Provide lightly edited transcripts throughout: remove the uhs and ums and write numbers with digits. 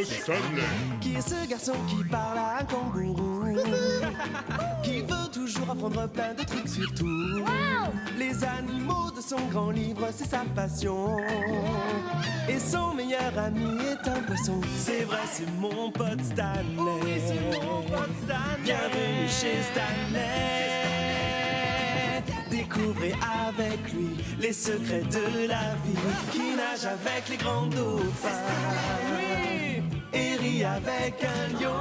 Stanley. Qui est ce garçon qui parle à un kangourou? Qui veut toujours apprendre plein de trucs sur tout. Les animaux de son grand livre, c'est sa passion. Et son meilleur ami est un poisson. C'est vrai, c'est mon pote Stanley. Oui, c'est mon pote Stanley. Bienvenue chez Stanley. Découvrez avec lui les secrets de la vie. Qui nage avec les grands dauphins. Et rit avec un lion.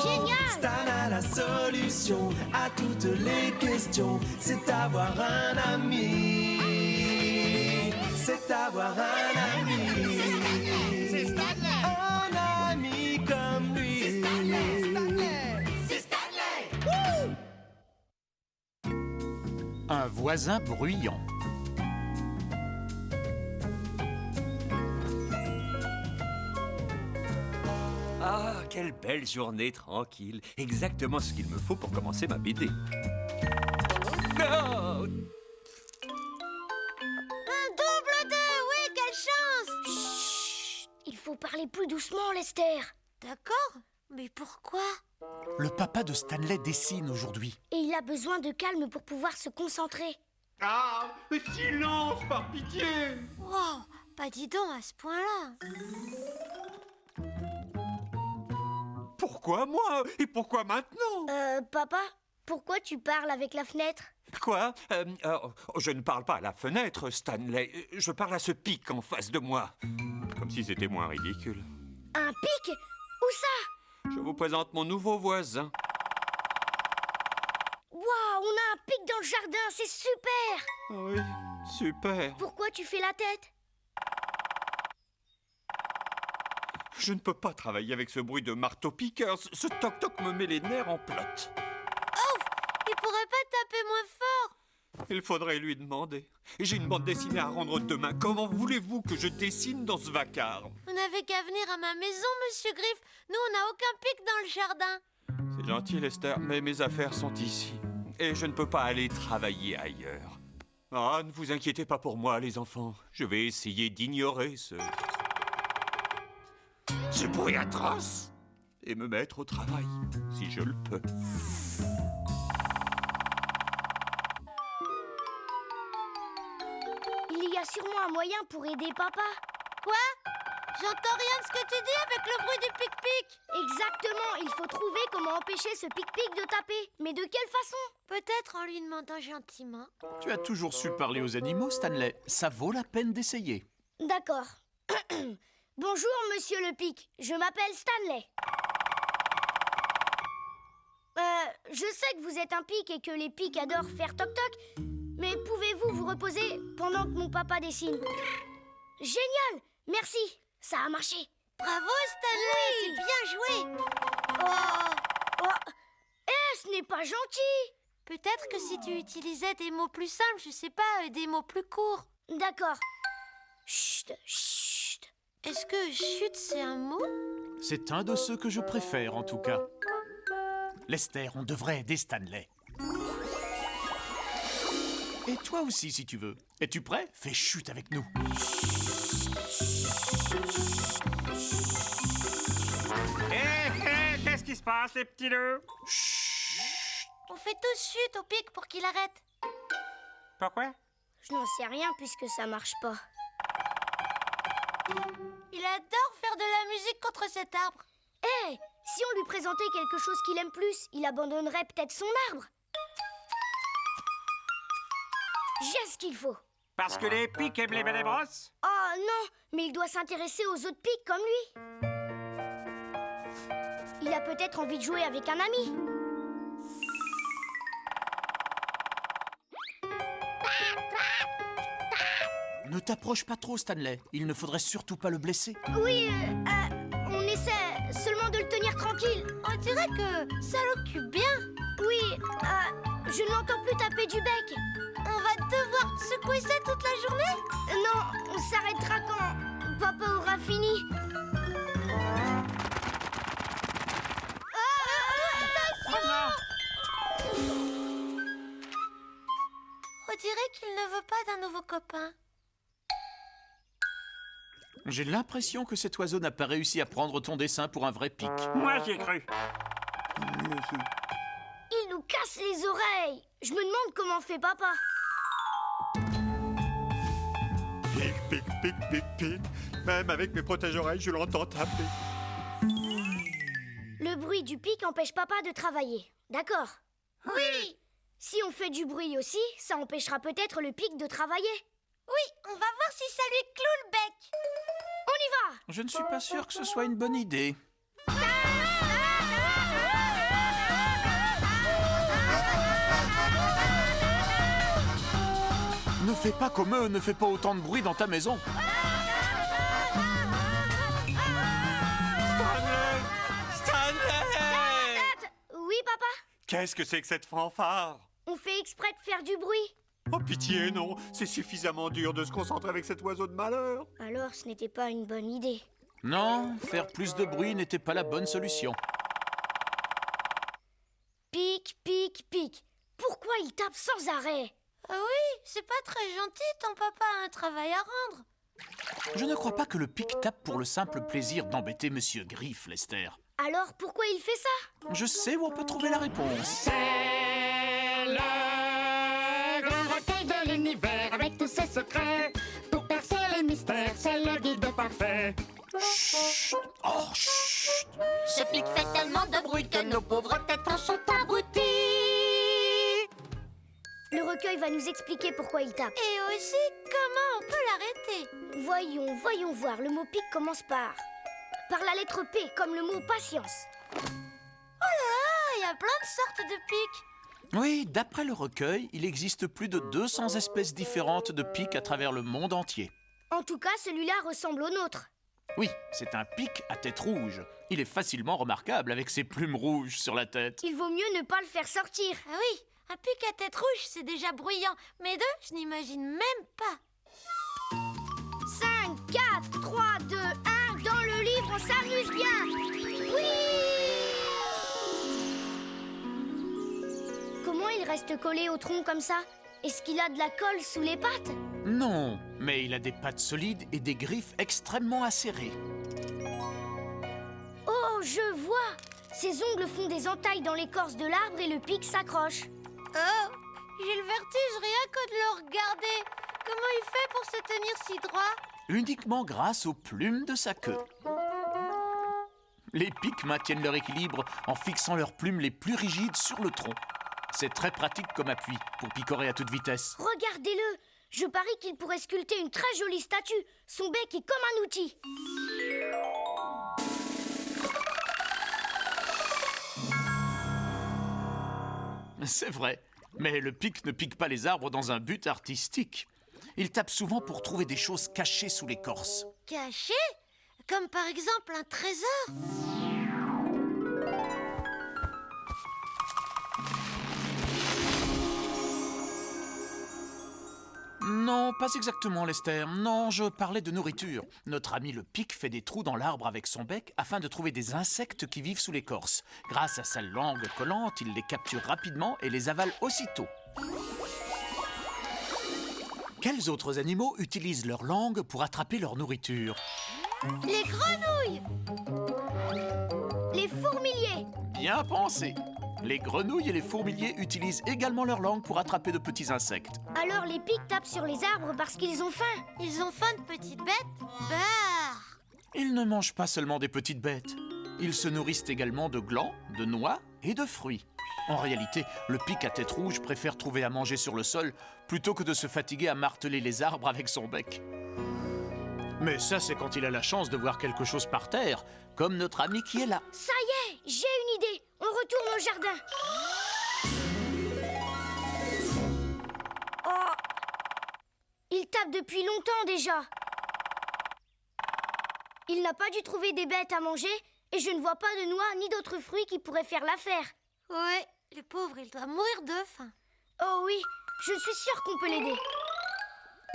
Génial! Stan a la solution à toutes les questions. C'est avoir un ami. C'est avoir un ami. C'est Stanley. Un ami comme lui. C'est Stanley. C'est Stanley. Un voisin bruyant. Ah, quelle belle journée tranquille. Exactement ce qu'il me faut pour commencer ma BD. Oh, Un double 2, oui, quelle chance! Chut! Il faut parler plus doucement, Lester. D'accord, mais pourquoi? Le papa de Stanley dessine aujourd'hui. Et il a besoin de calme pour pouvoir se concentrer. Ah, silence, par pitié! Wow, pas dis donc à ce point-là. pourquoi moi? Et pourquoi maintenant? Papa, pourquoi tu parles avec la fenêtre? Quoi? Je ne parle pas à la fenêtre, Stanley. Je parle à ce pic en face de moi. Comme si c'était moins ridicule. Un pic? Où ça? Je vous présente mon nouveau voisin. Waouh, on a un pic dans le jardin, c'est super! Ah oui, super. Pourquoi tu fais la tête? Je ne peux pas travailler avec ce bruit de marteau-piqueur. Ce toc-toc me met les nerfs en plâtre. Il pourrait pas taper moins fort? Il faudrait lui demander. J'ai une bande dessinée à rendre demain. Comment voulez-vous que je dessine dans ce vacarme? Vous n'avez qu'à venir à ma maison, Monsieur Griff. Nous, on n'a aucun pic dans le jardin. C'est gentil, Lester, mais mes affaires sont ici. Et je ne peux pas aller travailler ailleurs. Ah, ne vous inquiétez pas pour moi, les enfants. Je vais essayer d'ignorer ce bruit atroce et me mettre au travail, si je le peux. Il y a sûrement un moyen pour aider papa. Quoi? J'entends rien de ce que tu dis avec le bruit du pic-pic. Exactement, il faut trouver comment empêcher ce pic-pic de taper. Mais de quelle façon? Peut-être en lui demandant gentiment. Tu as toujours su parler aux animaux, Stanley. Ça vaut la peine d'essayer. D'accord. Bonjour, monsieur le pic. Je m'appelle Stanley. Je sais que vous êtes un pic et que les pics adorent faire toc-toc. Mais pouvez-vous vous reposer pendant que mon papa dessine? Génial! Merci, ça a marché. Bravo, Stanley, c'est bien joué. Ce n'est pas gentil. Peut-être que si tu utilisais des mots plus simples, je sais pas, des mots plus courts. D'accord. Chut, chut. Est-ce que chut, c'est un mot? C'est un de ceux que je préfère, en tout cas. Lester, on devrait aider Stanley. Et toi aussi, si tu veux. Es-tu prêt? Fais chut avec nous. Hé, qu'est-ce qui se passe, les petits deux? On fait tous chut au pic pour qu'il arrête. Pourquoi? Je n'en sais rien puisque ça marche pas. Il adore faire de la musique contre cet arbre. Hé, si on lui présentait quelque chose qu'il aime plus, il abandonnerait peut-être son arbre. J'ai ce qu'il faut. Parce que les pics aiment les belles brosses? Oh non, mais il doit s'intéresser aux autres pics comme lui. Il a peut-être envie de jouer avec un ami. Ne t'approche pas trop, Stanley. Il ne faudrait surtout pas le blesser. Oui, on essaie seulement de le tenir tranquille. On dirait que ça l'occupe bien. Oui, je ne l'entends plus taper du bec. On va devoir secouer ça toute la journée? Non, on s'arrêtera quand papa aura fini. On dirait qu'il ne veut pas d'un nouveau copain. J'ai l'impression que cet oiseau n'a pas réussi à prendre ton dessin pour un vrai pic. Moi, j'y ai cru. Il nous casse les oreilles. Je me demande comment fait papa. Pic, pic, pic, pic, pic. Même avec mes protège-oreilles, je l'entends taper. Le bruit du pic empêche papa de travailler. D'accord? Oui. Si on fait du bruit aussi, ça empêchera peut-être le pic de travailler. Oui, on va voir si ça lui cloue le bec. On y va. Je ne suis pas sûr que ce soit une bonne idée. Ne fais pas comme eux, ne fais pas autant de bruit dans ta maison. Stanley! Oui, papa? Qu'est-ce que c'est que cette fanfare? On fait exprès de faire du bruit. Oh pitié, non. C'est suffisamment dur de se concentrer avec cet oiseau de malheur. Alors, ce n'était pas une bonne idée. Non, faire plus de bruit n'était pas la bonne solution. Pic, pic, pic. Pourquoi il tape sans arrêt? Oui, c'est pas très gentil, ton papa a un travail à rendre. Je ne crois pas que le pic tape pour le simple plaisir d'embêter Monsieur Griff, Lester. Alors, pourquoi il fait ça? Je sais où on peut trouver la réponse. C'est le grand recueil de l'univers avec tous ses secrets. Pour percer les mystères, c'est le guide parfait. Chut! Oh, chut! Ce pic fait tellement de bruit que nos pauvres têtes en sont abruties. Le recueil va nous expliquer pourquoi il tape. Et aussi, comment on peut l'arrêter. Voyons voir. Le mot pic commence par la lettre P, comme le mot patience. Oh là là, il y a plein de sortes de pics. Oui, d'après le recueil, il existe plus de 200 espèces différentes de pics à travers le monde entier. En tout cas, celui-là ressemble au nôtre. Oui, c'est un pic à tête rouge. Il est facilement remarquable avec ses plumes rouges sur la tête. Il vaut mieux ne pas le faire sortir. Ah oui, un pic à tête rouge, c'est déjà bruyant. Mais deux, je n'imagine même pas. 5, 4, 3, 2, 1. Dans le livre, on s'amuse bien. Oui! Comment il reste collé au tronc comme ça? Est-ce qu'il a de la colle sous les pattes? Non, mais il a des pattes solides et des griffes extrêmement acérées. Oh, je vois! Ses ongles font des entailles dans l'écorce de l'arbre et le pic s'accroche. Oh, j'ai le vertige rien que de le regarder. Comment il fait pour se tenir si droit? Uniquement grâce aux plumes de sa queue. Les pics maintiennent leur équilibre en fixant leurs plumes les plus rigides sur le tronc. C'est très pratique comme appui pour picorer à toute vitesse. Regardez-le! Je parie qu'il pourrait sculpter une très jolie statue. Son bec est comme un outil. C'est vrai, mais le pic ne pique pas les arbres dans un but artistique. Il tape souvent pour trouver des choses cachées sous l'écorce. Caché? Comme par exemple un trésor? Non, pas exactement, Lester. Non, je parlais de nourriture. Notre ami le pic fait des trous dans l'arbre avec son bec afin de trouver des insectes qui vivent sous l'écorce. Grâce à sa langue collante, il les capture rapidement et les avale aussitôt. Quels autres animaux utilisent leur langue pour attraper leur nourriture? Les grenouilles! Les fourmiliers! Bien pensé. Les grenouilles et les fourmiliers utilisent également leur langue pour attraper de petits insectes. Alors les pics tapent sur les arbres parce qu'ils ont faim. Ils ont faim de petites bêtes? Bah! Ils ne mangent pas seulement des petites bêtes. Ils se nourrissent également de glands, de noix et de fruits. En réalité, le pic à tête rouge préfère trouver à manger sur le sol plutôt que de se fatiguer à marteler les arbres avec son bec. Mais ça, c'est quand il a la chance de voir quelque chose par terre, comme notre ami qui est là. Ça y est, j'ai une idée. On retourne au jardin. Oh! Il tape depuis longtemps déjà. Il n'a pas dû trouver des bêtes à manger et je ne vois pas de noix ni d'autres fruits qui pourraient faire l'affaire. Ouais, le pauvre, il doit mourir de faim. Oh oui, je suis sûre qu'on peut l'aider.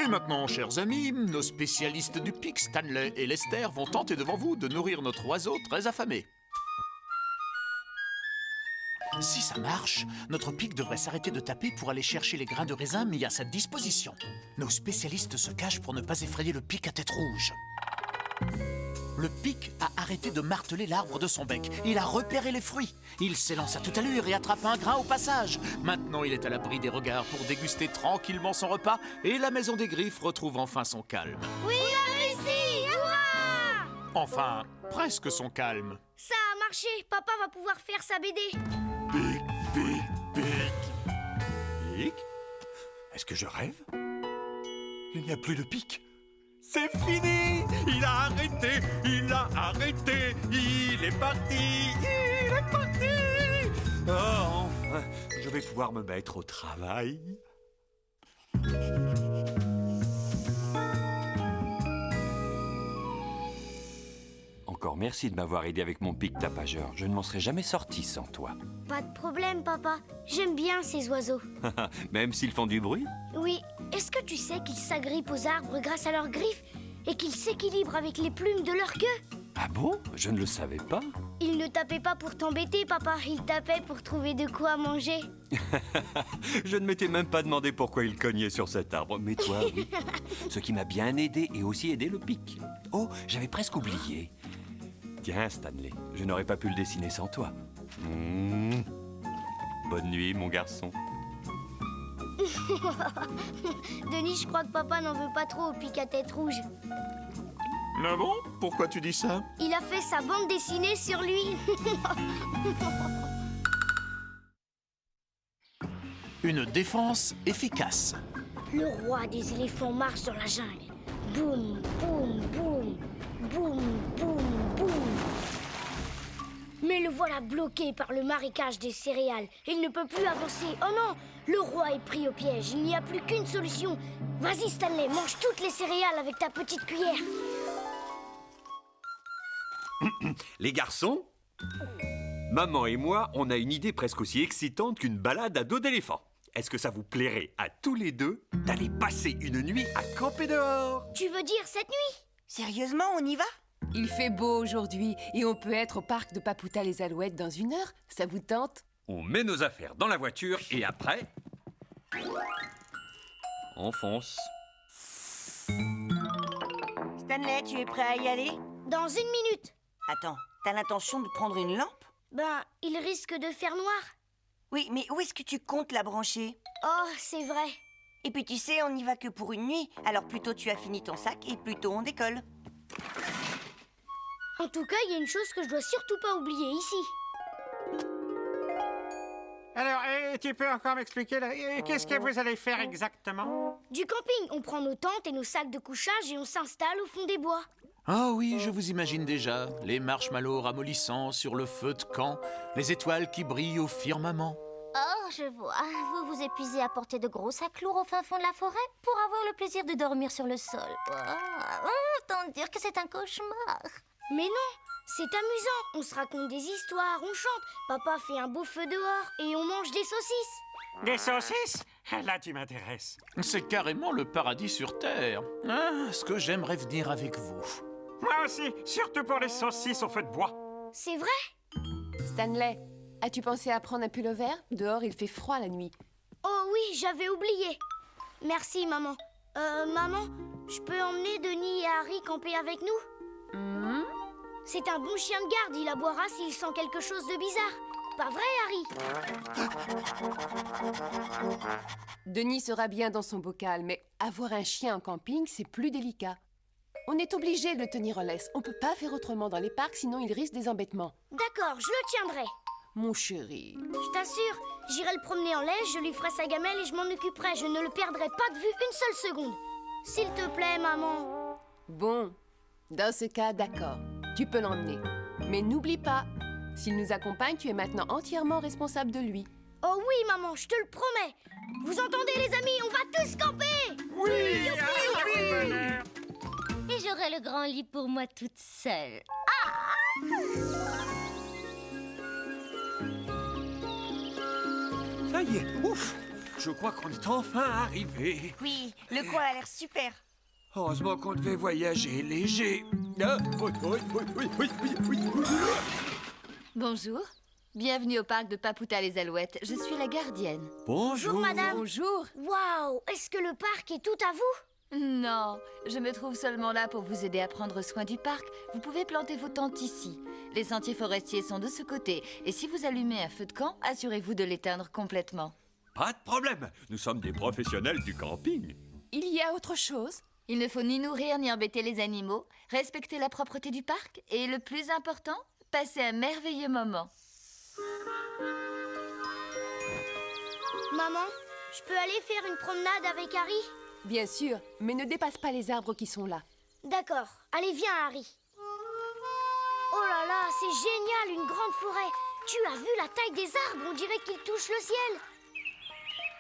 Et maintenant, chers amis, nos spécialistes du pic, Stanley et Lester, vont tenter devant vous de nourrir notre oiseau très affamé. Si ça marche, notre pic devrait s'arrêter de taper pour aller chercher les grains de raisin mis à sa disposition. Nos spécialistes se cachent pour ne pas effrayer le pic à tête rouge. Le pic a arrêté de marteler l'arbre de son bec. Il a repéré les fruits. Il s'élance à toute allure et attrape un grain au passage. Maintenant, il est à l'abri des regards pour déguster tranquillement son repas et la maison des griffes retrouve enfin son calme. Oui, on a réussi! Hurrah! Enfin, presque son calme. Ça a marché. Papa va pouvoir faire sa BD. Pic, pic, pic. Pic? Est-ce que je rêve? Il n'y a plus de pic. C'est fini! Il a arrêté! Il a arrêté! Il est parti! Il est parti! Oh, enfin, je vais pouvoir me mettre au travail. Encore merci de m'avoir aidé avec mon pic tapageur. Je ne m'en serais jamais sorti sans toi. Pas de problème, papa. J'aime bien ces oiseaux. Même s'ils font du bruit? Oui. Est-ce que tu sais qu'ils s'agrippent aux arbres grâce à leurs griffes et qu'ils s'équilibrent avec les plumes de leur queue? Ah bon? Je ne le savais pas. Ils ne tapaient pas pour t'embêter, papa. Ils tapaient pour trouver de quoi manger. Je ne m'étais même pas demandé pourquoi il cognait sur cet arbre. Mais toi, oui. Ce qui m'a bien aidé et aussi aidé le pic. Oh, j'avais presque oublié. Tiens, Stanley, je n'aurais pas pu le dessiner sans toi. Bonne nuit, mon garçon. Denis, je crois que papa n'en veut pas trop au pic à tête rouge. Ah bon? Pourquoi tu dis ça? Il a fait sa bande dessinée sur lui. Une défense efficace. Le roi des éléphants marche dans la jungle. Boum, boum, boum. Boum, boum, boum. Mais le voilà bloqué par le marécage des céréales. Il ne peut plus avancer. Oh non! Le roi est pris au piège. Il n'y a plus qu'une solution. Vas-y, Stanley, mange toutes les céréales avec ta petite cuillère. Les garçons, maman et moi, on a une idée presque aussi excitante qu'une balade à dos d'éléphant. Est-ce que ça vous plairait à tous les deux d'aller passer une nuit à camper dehors? Tu veux dire cette nuit? Sérieusement, on y va? Il fait beau aujourd'hui et on peut être au parc de Papouta les Alouettes dans 1 heure. Ça vous tente? On met nos affaires dans la voiture et après, on fonce. Stanley, tu es prêt à y aller? Dans 1 minute. Attends, t'as l'intention de prendre une lampe? Ben, il risque de faire noir. Oui, mais où est-ce que tu comptes la brancher? Oh, c'est vrai. Et puis tu sais, on n'y va que pour une nuit. Alors plus tôt tu as fini ton sac et plus tôt on décolle. En tout cas, il y a une chose que je dois surtout pas oublier ici. Alors, tu peux encore m'expliquer, là, qu'est-ce que vous allez faire exactement? Du camping, on prend nos tentes et nos sacs de couchage et on s'installe au fond des bois. Ah oui, je vous imagine déjà. Les marshmallows ramollissants sur le feu de camp, les étoiles qui brillent au firmament. Oh, je vois. Vous vous épuisez à porter de gros sacs lourds au fin fond de la forêt pour avoir le plaisir de dormir sur le sol. Autant dire que c'est un cauchemar. Mais non, c'est amusant. On se raconte des histoires, on chante. Papa fait un beau feu dehors et on mange des saucisses. Des saucisses? Là, tu m'intéresses. C'est carrément le paradis sur Terre. Ah, ce que j'aimerais venir avec vous. Moi aussi, surtout pour les saucisses au feu de bois. C'est vrai? Stanley, as-tu pensé à prendre un pull vert? Dehors, il fait froid la nuit. Oh oui, j'avais oublié. Merci, maman. Maman, je peux emmener Denis et Harry camper avec nous? C'est un bon chien de garde, il aboiera s'il sent quelque chose de bizarre. Pas vrai, Harry? Denis sera bien dans son bocal, mais avoir un chien en camping, c'est plus délicat. On est obligé de le tenir en laisse. On peut pas faire autrement dans les parcs, sinon il risque des embêtements. D'accord, je le tiendrai. Mon chéri. Je t'assure, j'irai le promener en laisse, je lui ferai sa gamelle et je m'en occuperai. Je ne le perdrai pas de vue une seule seconde. S'il te plaît, maman. Bon, dans ce cas, d'accord. Tu peux l'emmener. Mais n'oublie pas, s'il nous accompagne, tu es maintenant entièrement responsable de lui. Oh oui, maman, je te le promets. Vous entendez, les amis, on va tous camper. Oui, Et j'aurai le grand lit pour moi toute seule. Ça y est, ouf! Je crois qu'on est enfin arrivé. Oui, le coin a l'air super. Heureusement qu'on devait voyager léger. Bonjour. Bienvenue au parc de Papouta les Alouettes. Je suis la gardienne. Bonjour, madame. Bonjour. Waouh, est-ce que le parc est tout à vous? Non, je me trouve seulement là pour vous aider à prendre soin du parc. Vous pouvez planter vos tentes ici. Les sentiers forestiers sont de ce côté. Et si vous allumez un feu de camp, assurez-vous de l'éteindre complètement. Pas de problème, nous sommes des professionnels du camping. Il y a autre chose? Il ne faut ni nourrir ni embêter les animaux, respecter la propreté du parc et, le plus important, passer un merveilleux moment. Maman, je peux aller faire une promenade avec Harry? Bien sûr, mais ne dépasse pas les arbres qui sont là. D'accord. Allez, viens, Harry. Oh là là, c'est génial, une grande forêt. Tu as vu la taille des arbres? On dirait qu'ils touchent le ciel.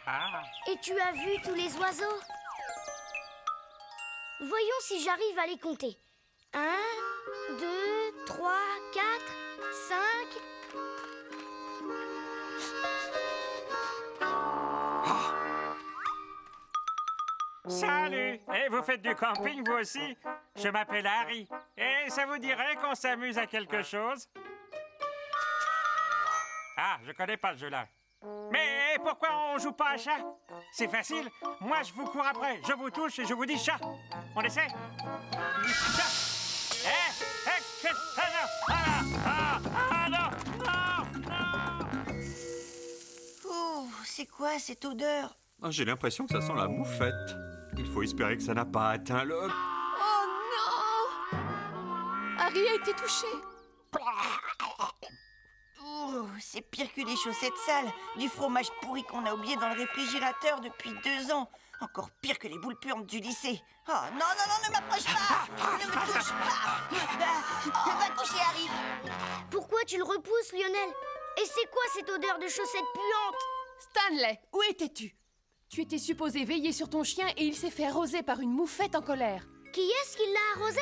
Ah. Et tu as vu tous les oiseaux? Voyons si j'arrive à les compter. 1, 2, 3, 4, 5... Salut! Et vous faites du camping, vous aussi? Je m'appelle Harry. Et ça vous dirait qu'on s'amuse à quelque chose? Ah, je connais pas ce jeu-là. Mais pourquoi on joue pas à chat? C'est facile. Moi, je vous cours après. Je vous touche et je vous dis chat. On essaie? Chat! Non! Oh, c'est quoi cette odeur? Ah, j'ai l'impression que ça sent la moufette. Il faut espérer que ça n'a pas atteint le... Oh non! Harry a été touché. Oh, c'est pire que les chaussettes sales. Du fromage pourri qu'on a oublié dans le réfrigérateur depuis 2 ans. Encore pire que les boules puantes du lycée. Oh, non, non, non, ne m'approche pas! Ne me touche pas! Va coucher, Harry! Pourquoi tu le repousses, Lionel? Et c'est quoi cette odeur de chaussettes puantes? Stanley, où étais-tu? Tu étais supposé veiller sur ton chien et il s'est fait arroser par une moufette en colère. Qui est-ce qui l'a arrosé?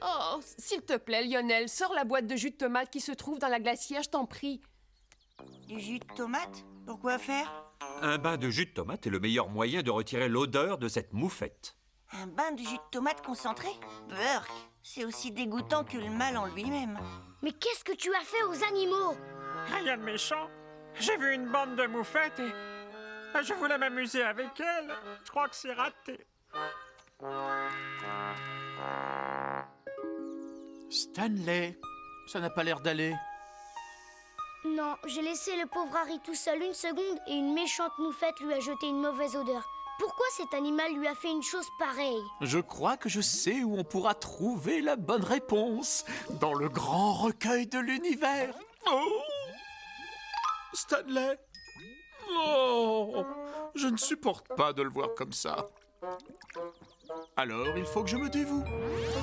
Oh, s'il te plaît, Lionel, sors la boîte de jus de tomate qui se trouve dans la glacière, je t'en prie. Du jus de tomate? Pourquoi faire? Un bain de jus de tomate est le meilleur moyen de retirer l'odeur de cette moufette. Un bain de jus de tomate concentré? Burk, c'est aussi dégoûtant que le mal en lui-même. Mais qu'est-ce que tu as fait aux animaux? Rien de méchant. J'ai vu une bande de moufettes et... je voulais m'amuser avec elles. Je crois que c'est raté. Stanley, ça n'a pas l'air d'aller. Non, j'ai laissé le pauvre Harry tout seul 1 seconde et une méchante moufette lui a jeté une mauvaise odeur. Pourquoi cet animal lui a fait une chose pareille? Je crois que je sais où on pourra trouver la bonne réponse. Dans le grand recueil de l'univers. Oh! Stanley! Oh! Je ne supporte pas de le voir comme ça. Alors, il faut que je me dévoue.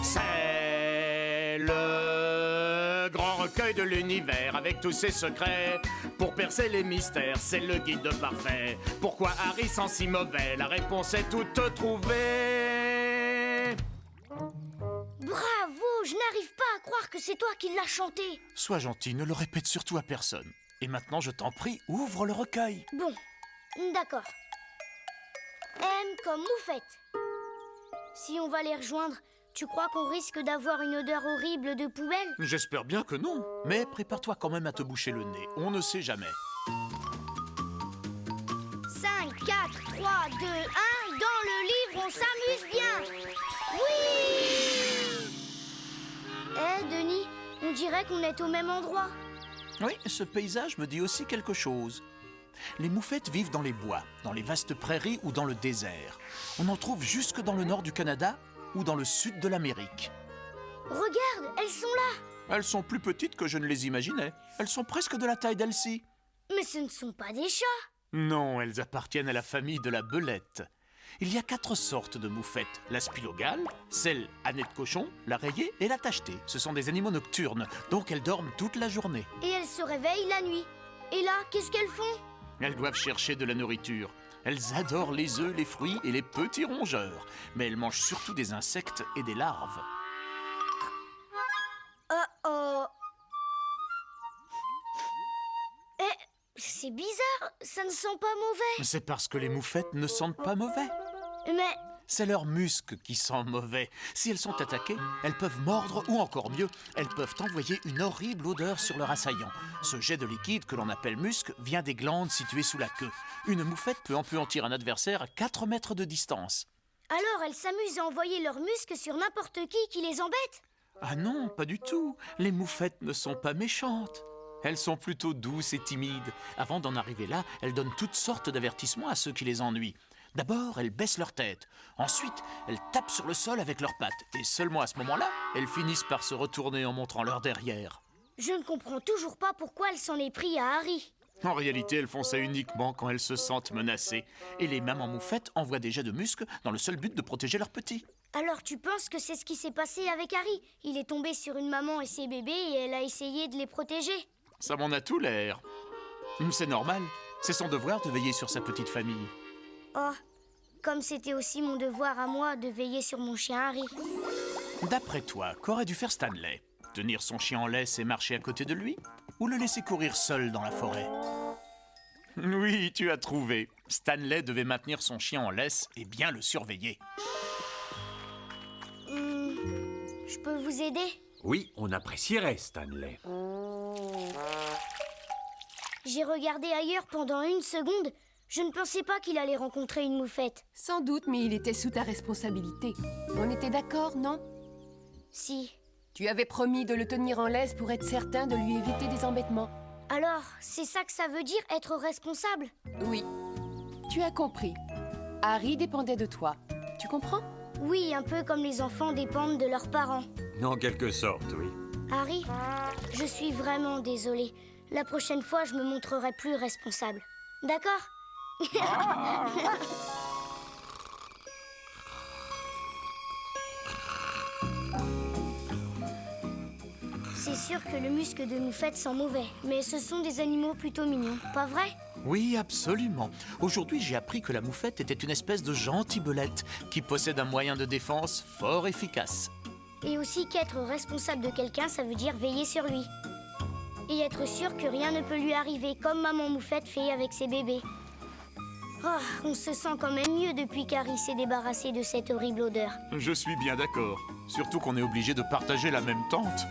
C'est le grand recueil de l'univers avec tous ses secrets. Pour percer les mystères, c'est le guide parfait. Pourquoi Harry sent si mauvais? La réponse est toute trouvée. Bravo! Je n'arrive pas à croire que c'est toi qui l'as chanté. Sois gentil, ne le répète surtout à personne. Et maintenant, je t'en prie, ouvre le recueil. Bon, d'accord. M comme moufette. Si on va les rejoindre, tu crois qu'on risque d'avoir une odeur horrible de poubelle? J'espère bien que non. Mais prépare-toi quand même à te boucher le nez. On ne sait jamais. 5, 4, 3, 2, 1. Dans le livre, on s'amuse bien. Oui! Eh, Denis, on dirait qu'on est au même endroit. Oui, ce paysage me dit aussi quelque chose. Les moufettes vivent dans les bois, dans les vastes prairies ou dans le désert. On en trouve jusque dans le nord du Canada ou dans le sud de l'Amérique. Regarde, elles sont là. Elles sont plus petites que je ne les imaginais. Elles sont presque de la taille d'Elsie. Mais ce ne sont pas des chats. Non, elles appartiennent à la famille de la belette. Il y a 4 sortes de moufettes. La spilogale, celle à nez de cochon, la rayée et la tachetée. Ce sont des animaux nocturnes, donc elles dorment toute la journée. Et elles se réveillent la nuit. Et là, qu'est-ce qu'elles font? Elles doivent chercher de la nourriture. Elles adorent les œufs, les fruits et les petits rongeurs. Mais elles mangent surtout des insectes et des larves. Oh. Eh, c'est bizarre, ça ne sent pas mauvais. C'est parce que les moufettes ne sentent pas mauvais. Mais... C'est leur musc qui sent mauvais. Si elles sont attaquées, elles peuvent mordre ou encore mieux, elles peuvent envoyer une horrible odeur sur leur assaillant. Ce jet de liquide que l'on appelle musc vient des glandes situées sous la queue. Une moufette peut anéantir un adversaire à 4 mètres de distance. Alors elles s'amusent à envoyer leurs muscles sur n'importe qui les embête. Ah non, pas du tout. Les moufettes ne sont pas méchantes. Elles sont plutôt douces et timides. Avant d'en arriver là, elles donnent toutes sortes d'avertissements à ceux qui les ennuient. D'abord, elles baissent leur tête. Ensuite, elles tapent sur le sol avec leurs pattes. Et seulement à ce moment-là, elles finissent par se retourner en montrant leur derrière. Je ne comprends toujours pas pourquoi elle s'en est pris à Harry. En réalité, elles font ça uniquement quand elles se sentent menacées. Et les mamans moufettes envoient des jets de muscles dans le seul but de protéger leurs petits. Alors tu penses que c'est ce qui s'est passé avec Harry? Il est tombé sur une maman et ses bébés et elle a essayé de les protéger. Ça m'en a tout l'air. C'est normal. C'est son devoir de veiller sur sa petite famille. Oh, comme c'était aussi mon devoir à moi de veiller sur mon chien Harry. D'après toi, qu'aurait dû faire Stanley? Tenir son chien en laisse et marcher à côté de lui? Ou le laisser courir seul dans la forêt? Oui, tu as trouvé. Stanley devait maintenir son chien en laisse et bien le surveiller. Je peux vous aider? Oui, on apprécierait, Stanley. J'ai regardé ailleurs pendant une seconde. Je ne pensais pas qu'il allait rencontrer une moufette. Sans doute, mais il était sous ta responsabilité. On était d'accord, non? Si. Tu avais promis de le tenir en laisse pour être certain de lui éviter des embêtements. Alors, c'est ça que ça veut dire, être responsable? Oui. Tu as compris. Harry dépendait de toi. Tu comprends? Oui, un peu comme les enfants dépendent de leurs parents. En quelque sorte, oui. Harry, je suis vraiment désolée. La prochaine fois, je me montrerai plus responsable. D'accord? C'est sûr que le muscle de moufette sent mauvais, mais ce sont des animaux plutôt mignons, pas vrai? Oui, absolument. Aujourd'hui, j'ai appris que la moufette était une espèce de gentille belette qui possède un moyen de défense fort efficace. Et aussi qu'être responsable de quelqu'un, ça veut dire veiller sur lui. Et être sûr que rien ne peut lui arriver, comme maman moufette fait avec ses bébés. Oh, on se sent quand même mieux depuis qu'Harry s'est débarrassé de cette horrible odeur. Je suis bien d'accord. Surtout qu'on est obligé de partager la même tente.